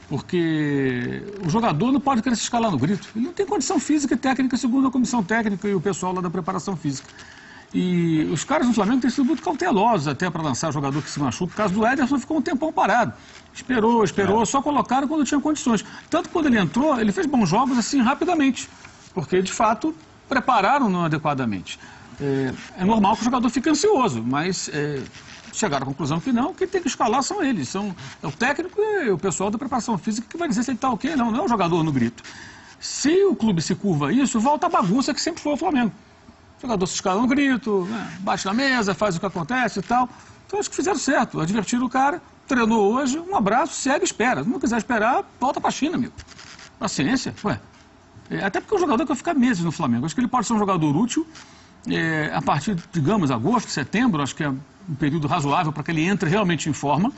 Porque o jogador não pode querer se escalar no grito. Ele não tem condição física e técnica, segundo a comissão técnica e o pessoal lá da preparação física. E os caras do Flamengo têm sido muito cautelosos até para lançar jogador que se machuca. O caso do Ederson ficou um tempão parado. Esperou, só colocaram quando tinha condições. Tanto que quando ele entrou, ele fez bons jogos assim rapidamente. Porque, de fato, prepararam-no adequadamente. É normal que o jogador fique ansioso, mas chegaram à conclusão que não, quem tem que escalar são eles. É o técnico e o pessoal da preparação física que vai dizer se ele está ok. Não é o jogador no grito. Se o clube se curva a isso, volta a bagunça que sempre foi o Flamengo. O jogador se escala no grito, né, bate na mesa, faz o que acontece e tal. Então acho que fizeram certo, advertiram o cara, treinou hoje, um abraço, segue e espera. Se não quiser esperar, volta pra China, amigo. Paciência, ué. Até porque o jogador quer ficar meses no Flamengo. Acho que ele pode ser um jogador útil a partir, digamos, agosto, setembro, acho que é um período razoável para que ele entre realmente em forma.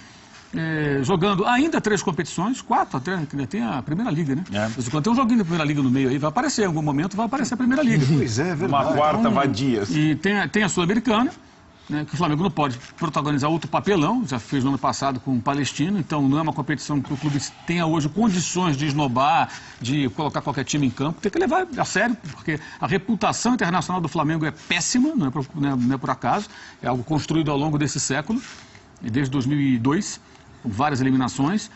Jogando ainda 3 competições, 4 até, que ainda tem a Primeira Liga, né? Quando tem um joguinho da Primeira Liga no meio aí, vai aparecer, em algum momento vai aparecer a Primeira Liga. Pois é, verdade. Uma quarta vadia. E tem a Sul-Americana, né, que o Flamengo não pode protagonizar outro papelão, já fez no ano passado com o Palestino, então não é uma competição que o clube tenha hoje condições de esnobar, de colocar qualquer time em campo, tem que levar a sério, porque a reputação internacional do Flamengo é péssima, não é por acaso, é algo construído ao longo desse século, desde 2002, com várias eliminações.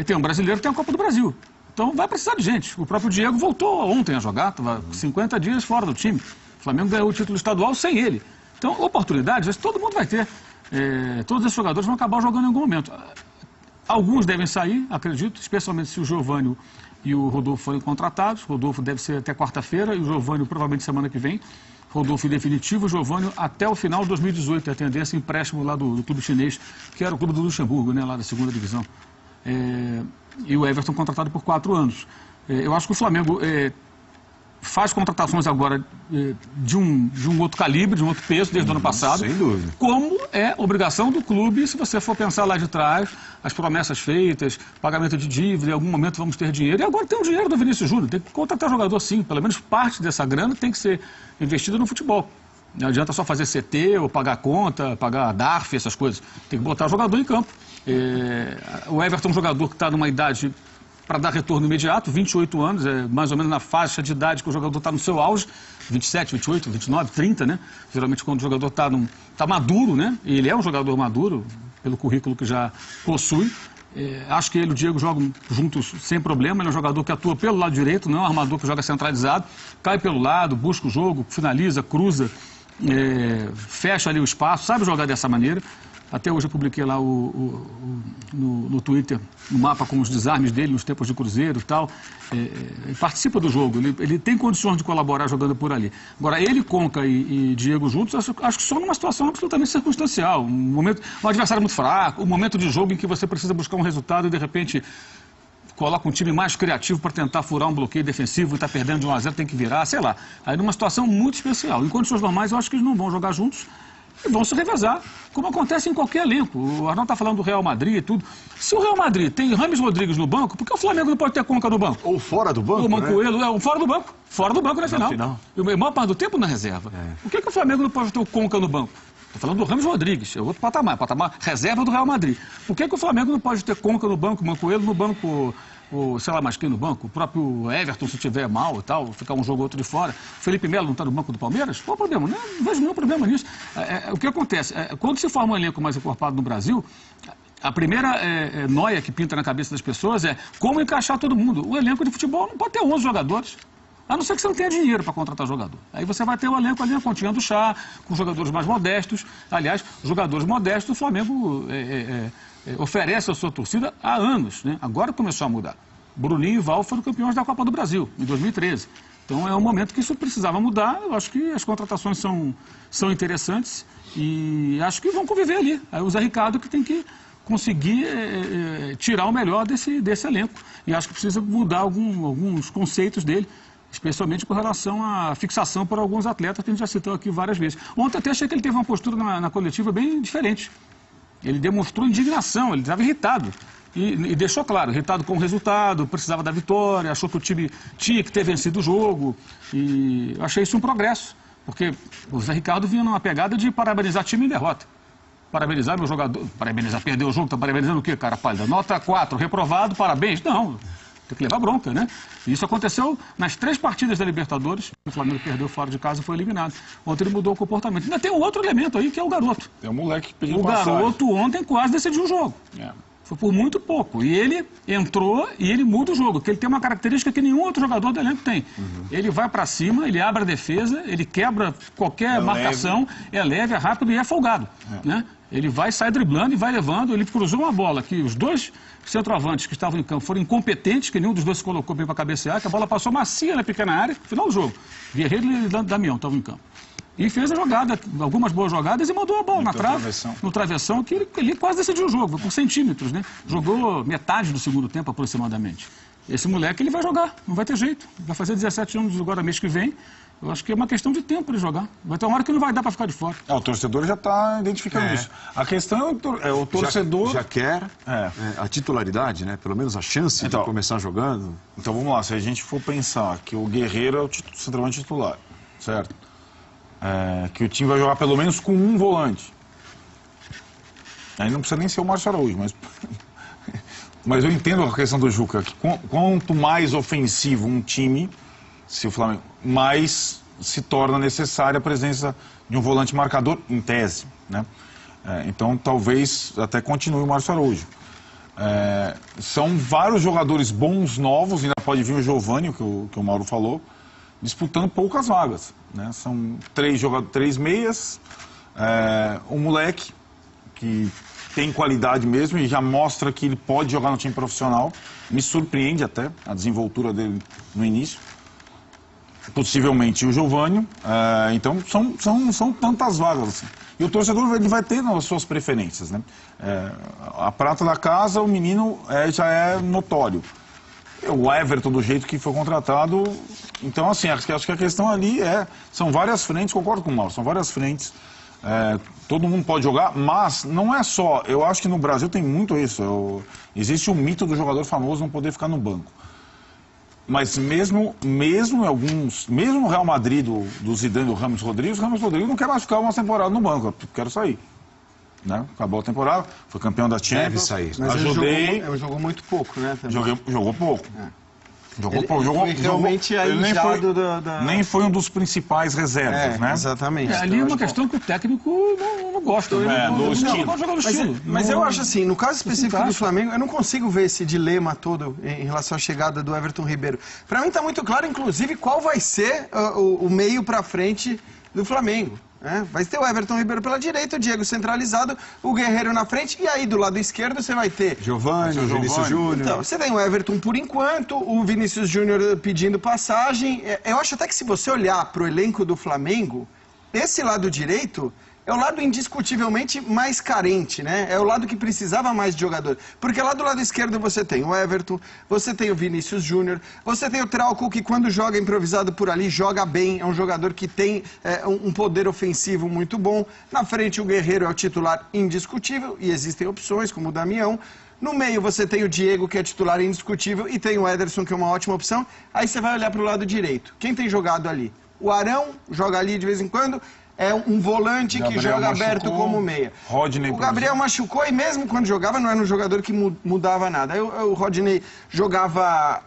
Tem um brasileiro, tem a Copa do Brasil. Então vai precisar de gente. O próprio Diego voltou ontem a jogar, estava 50 dias fora do time. O Flamengo ganhou o título estadual sem ele. Então, oportunidades, todo mundo vai ter. Todos esses jogadores vão acabar jogando em algum momento. Alguns devem sair, acredito, especialmente se o Giovânio e o Rodolfo forem contratados. O Rodolfo deve ser até quarta-feira e o Giovânio provavelmente semana que vem. Rodolfo em definitivo, o Giovânio até o final de 2018, a tendência empréstimo lá do clube chinês, que era o clube do Luxemburgo, né, lá da segunda divisão. E o Everton contratado por 4 anos. Eu acho que o Flamengo faz contratações agora de um outro calibre, de um outro peso, desde o ano passado. Sem dúvida. Como é obrigação do clube, se você for pensar lá de trás, as promessas feitas, pagamento de dívida, em algum momento vamos ter dinheiro. E agora tem o dinheiro do Vinícius Júnior, tem que contratar jogador sim, pelo menos parte dessa grana tem que ser investida no futebol. Não adianta só fazer CT ou pagar conta, pagar DARF, essas coisas. Tem que botar o jogador em campo. O Everton é um jogador que está numa idade para dar retorno imediato, 28 anos, mais ou menos na faixa de idade que o jogador está no seu auge, 27, 28, 29, 30, né? Geralmente quando o jogador está maduro, né? E ele é um jogador maduro, pelo currículo que já possui. Acho que ele e o Diego jogam juntos sem problema, ele é um jogador que atua pelo lado direito, não é um armador que joga centralizado, cai pelo lado, busca o jogo, finaliza, cruza, fecha ali o espaço, sabe jogar dessa maneira. Até hoje eu publiquei lá no Twitter um mapa com os desarmes dele nos tempos de Cruzeiro e tal. Ele participa do jogo, ele tem condições de colaborar jogando por ali. Agora, ele, Conca e Diego juntos, acho que só numa situação absolutamente circunstancial. Um adversário muito fraco, um momento de jogo em que você precisa buscar um resultado e, de repente, coloca um time mais criativo para tentar furar um bloqueio defensivo e está perdendo de 1-0, tem que virar, sei lá. Aí numa situação muito especial. Em condições normais, eu acho que eles não vão jogar juntos. E vão se revezar, como acontece em qualquer elenco. O Arnaldo está falando do Real Madrid e tudo. Se o Real Madrid tem Rames Rodrigues no banco, por que o Flamengo não pode ter Conca no banco? Ou fora do banco, o Mancoelho, fora do banco. Fora do banco na final. E a maior parte do tempo na reserva. Por que o Flamengo não pode ter o Conca no banco? Estou falando do Rames Rodrigues, é outro patamar reserva do Real Madrid. Por que o Flamengo não pode ter Conca no banco, Mancoelho no banco, sei lá mais quem no banco, o próprio Everton, se tiver mal e tal, ficar um jogo ou outro de fora. Felipe Melo não está no banco do Palmeiras? Qual o problema? Não vejo nenhum problema nisso. O que acontece? Quando se forma um elenco mais encorpado no Brasil, a primeira noia que pinta na cabeça das pessoas é como encaixar todo mundo. O elenco de futebol não pode ter 11 jogadores. A não ser que você não tenha dinheiro para contratar jogador. Aí você vai ter o elenco ali na continha do chá, com jogadores mais modestos. Aliás, jogadores modestos, o Flamengo oferece à sua torcida há anos, né? Agora começou a mudar. Bruninho e Val foram campeões da Copa do Brasil, em 2013. Então é um momento que isso precisava mudar. Eu acho que as contratações são interessantes e acho que vão conviver ali. Aí o Zé Ricardo que tem que conseguir tirar o melhor desse elenco. E acho que precisa mudar alguns conceitos dele, especialmente com relação à fixação por alguns atletas que a gente já citou aqui várias vezes. Ontem até achei que ele teve uma postura na coletiva bem diferente. Ele demonstrou indignação, ele estava irritado. E deixou claro, irritado com o resultado, precisava da vitória, achou que o time tinha que ter vencido o jogo. E eu achei isso um progresso, porque o Zé Ricardo vinha numa pegada de parabenizar time em derrota. parabenizar meu jogador. Parabenizar, perdeu o jogo, tá parabenizando o quê, cara pálida? Nota 4, reprovado, parabéns. Não, tem que levar bronca, né? E isso aconteceu nas 3 partidas da Libertadores. O Flamengo perdeu fora de casa e foi eliminado. Ontem ele mudou o comportamento. Ainda tem um outro elemento aí, que é o garoto. É o moleque que pediu O garoto ontem quase decidiu o jogo. Foi por muito pouco. E ele entrou e ele muda o jogo, porque ele tem uma característica que nenhum outro jogador do elenco tem. Ele vai para cima, ele abre a defesa, ele quebra qualquer marcação, é leve, é rápido e é folgado. Né? Ele vai, sai driblando e vai levando. Ele cruzou uma bola que os 2 centroavantes que estavam em campo foram incompetentes, que nenhum dos 2 se colocou bem para cabecear, que a bola passou macia na pequena área, final do jogo. Guerreiro e Damião estavam em campo. E fez a jogada, algumas boas jogadas e mandou a bola na trave, no travessão, que ele quase decidiu o jogo, por centímetros, né? Jogou metade do segundo tempo aproximadamente. Esse moleque, ele vai jogar, não vai ter jeito. Vai fazer 17 anos agora mês que vem. Eu acho que é uma questão de tempo ele jogar. Vai ter uma hora que não vai dar para ficar de fora. O torcedor já está identificando isso. A questão é o torcedor... Já quer a titularidade, né? Pelo menos a chance de começar jogando. Então vamos lá, se a gente for pensar que o Guerreiro é o centroavante titular, certo? Que o time vai jogar pelo menos com um volante. Aí não precisa nem ser o Márcio Araújo, mas eu entendo a questão do Juca, que quanto mais ofensivo um time, se o Flamengo, mais se torna necessária a presença de um volante marcador, em tese, né? Então talvez até continue o Márcio Araújo. São vários jogadores bons, novos, ainda pode vir o Giovani, que o Mauro falou, disputando poucas vagas, né? São 3 meias, um moleque que tem qualidade mesmo e já mostra que ele pode jogar no time profissional. Me surpreende até a desenvoltura dele no início. Possivelmente o Giovani. Então são tantas vagas assim. E o torcedor ele vai ter as suas preferências, né? A prata da casa, o menino já é notório. O Everton, do jeito que foi contratado... Então, assim, acho que a questão ali são várias frentes, concordo com o Mauro, são várias frentes. Todo mundo pode jogar, mas não é só... Eu acho que no Brasil tem muito isso. Existe o mito do jogador famoso não poder ficar no banco. Mas mesmo no Real Madrid, do Zidane, do Ramos Rodrigues, o Ramos Rodrigues não quer mais ficar uma temporada no banco, eu quero sair. Né? Acabou a temporada, foi campeão da Champions. Deve sair. Mas ajudei. Ele jogou muito pouco, né? Jogou pouco. Realmente nem foi um dos principais reservas, né? Exatamente. Ali é uma questão que o técnico não gosta. Não pode jogar no estilo. Mas eu acho assim, no caso específico do Flamengo, eu não consigo ver esse dilema todo em relação à chegada do Everton Ribeiro. Para mim está muito claro, inclusive, qual vai ser o meio para frente do Flamengo. Vai ter o Everton Ribeiro pela direita, o Diego centralizado, o Guerreiro na frente, e aí do lado esquerdo você vai ter Giovani, o Vinícius Júnior. Então, você tem o Everton por enquanto, o Vinícius Júnior pedindo passagem. Eu acho até que se você olhar para o elenco do Flamengo, esse lado direito é o lado indiscutivelmente mais carente, né? É o lado que precisava mais de jogador. Porque lá do lado esquerdo você tem o Everton, você tem o Vinícius Júnior, você tem o Trauco, que quando joga improvisado por ali, joga bem, é um jogador que tem um poder ofensivo muito bom. Na frente o Guerreiro é o titular indiscutível, e existem opções, como o Damião. No meio você tem o Diego, que é titular indiscutível, e tem o Ederson, que é uma ótima opção. Aí você vai olhar para o lado direito. Quem tem jogado ali? O Arão joga ali de vez em quando. É um volante que joga aberto como meia. Rodney, o Gabriel machucou e mesmo quando jogava não era um jogador que mudava nada. Aí o Rodney jogava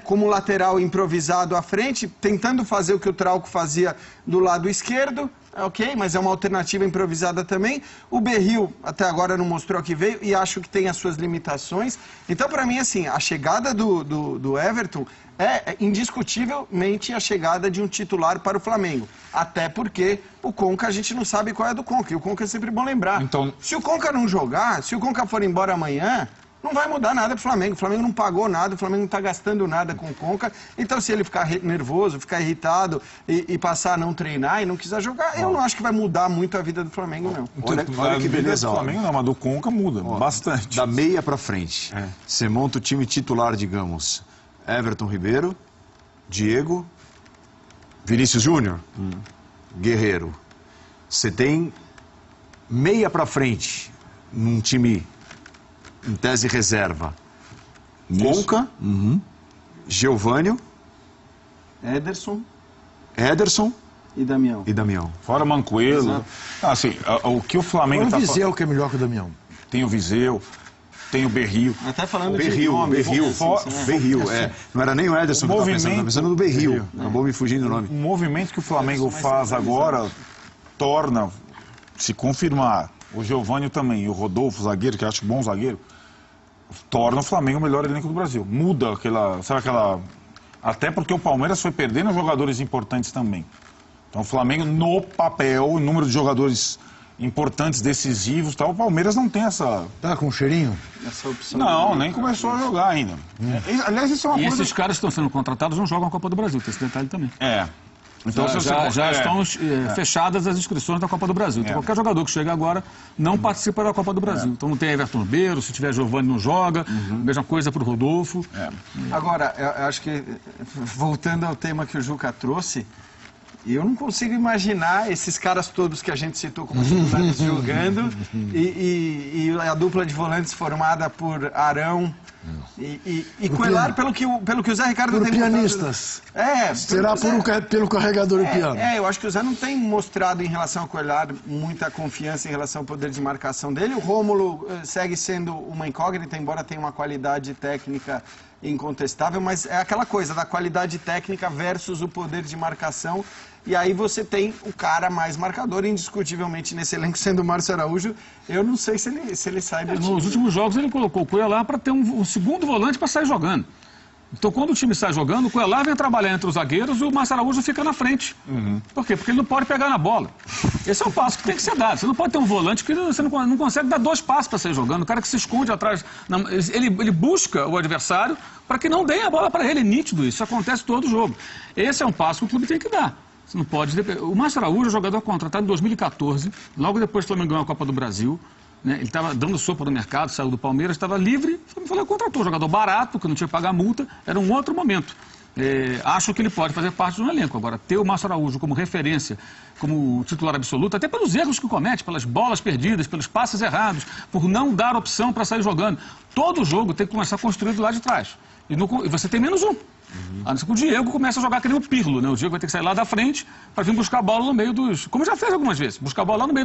como lateral improvisado à frente, tentando fazer o que o Trauco fazia do lado esquerdo. Ok, mas é uma alternativa improvisada também. O Berril até agora não mostrou que veio e acho que tem as suas limitações. Então, para mim, assim, a chegada do Everton é indiscutivelmente a chegada de um titular para o Flamengo. Até porque o Conca, a gente não sabe qual é do Conca. E o Conca é sempre bom lembrar. Então... Se o Conca não jogar, se o Conca for embora amanhã... não vai mudar nada pro Flamengo. O Flamengo não pagou nada, o Flamengo não está gastando nada com o Conca. Então, se ele ficar nervoso, ficar irritado e passar a não treinar e não quiser jogar, eu não acho que vai mudar muito a vida do Flamengo, não. Olha que beleza. Do Flamengo não, mas do Conca muda bastante. Da meia pra frente. Você monta o time titular, digamos, Everton Ribeiro, Diego, Vinícius Júnior, Guerreiro. Você tem meia pra frente num time... em tese reserva, Conca, Giovânio, Ederson, E Damião. e Damião. Fora Mancoello. Exato. Assim, o que o Flamengo Olha o tá Viseu que é melhor que o Damião. Tem o Viseu, tem o Berrio. Até falando de Berril, nome, Berril, assim, Berril, é. Não era nem o Ederson que eu tava pensando, eu tava pensando no Berril. Acabou me fugindo o nome. O movimento que o Flamengo faz agora torna, se confirmar, o Giovânio também e o Rodolfo, zagueiro, que eu acho bom zagueiro, torna o Flamengo o melhor elenco do Brasil. Muda aquela, sabe aquela... Até porque o Palmeiras foi perdendo jogadores importantes também. Então o Flamengo, no papel, o número de jogadores importantes, decisivos, tal, o Palmeiras não tem essa... Tá com cheirinho? essa opção. Não, nem começou a jogar ainda. Aliás, isso é uma E coisa... esses caras que estão sendo contratados não jogam a Copa do Brasil, tem esse detalhe também. É. Então, se você- Já é. estão fechadas as inscrições da Copa do Brasil. Então, qualquer jogador que chega agora não participa da Copa do Brasil. Então não tem Everton Ribeiro, se tiver Giovânio não joga, mesma coisa para o Rodolfo. Agora, eu acho que, voltando ao tema que o Juca trouxe, eu não consigo imaginar esses caras todos que a gente citou como titulares jogando e a dupla de volantes formada por Arão e Coelhar, pelo que o Zé Ricardo Por tem pianistas. mostrado. Será pelo carregador e piano. Eu acho que o Zé não tem mostrado em relação ao Coelhar muita confiança em relação ao poder de marcação dele. O Rômulo segue sendo uma incógnita, embora tenha uma qualidade técnica incontestável, mas é aquela coisa da qualidade técnica versus o poder de marcação. E aí você tem o cara mais marcador, indiscutivelmente, nesse elenco, sendo o Márcio Araújo. Eu não sei se ele sai do time. Nos últimos jogos ele colocou o Coelhar para ter um segundo volante para sair jogando. Então, quando o time sai jogando, o Coelhar vem trabalhar entre os zagueiros e o Márcio Araújo fica na frente. Por quê? Porque ele não pode pegar na bola. Esse é um passo que tem que ser dado. Você não pode ter um volante que você não consegue dar 2 passos para sair jogando. O cara que se esconde atrás, ele busca o adversário para que não dê a bola para ele. É nítido isso. Isso acontece todo jogo. Esse é um passo que o clube tem que dar. Você não pode... O Márcio Araújo é um jogador contratado em 2014, logo depois que o Flamengo ganhou a Copa do Brasil. Né? Ele estava dando sopa no mercado, saiu do Palmeiras, estava livre. O Flamengo contratou um jogador barato, que não tinha que pagar multa. Era um outro momento. Acho que ele pode fazer parte de um elenco. Agora, ter o Márcio Araújo como referência, como titular absoluto, até pelos erros que comete, pelas bolas perdidas, pelos passes errados, por não dar opção para sair jogando. Todo jogo tem que começar construído lá de trás. E você tem menos um. A não ser que o Diego começa a jogar que nem o Pirlo, né? O Diego vai ter que sair lá da frente para vir buscar a bola no meio dos... Como já fez algumas vezes, buscar a bola lá no meio